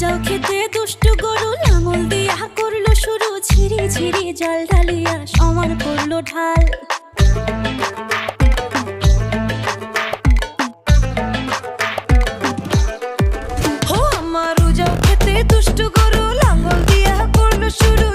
উজাও খেতে দুষ্টু গরু লাঙল দিয়া করলো শুরু, ঝিরি ঝিরি জল ঢালিয়া সমান করলো ঢাল। আমার উজাও খেতে দুষ্টু গরু লাঙল দিয়া করলো শুরু,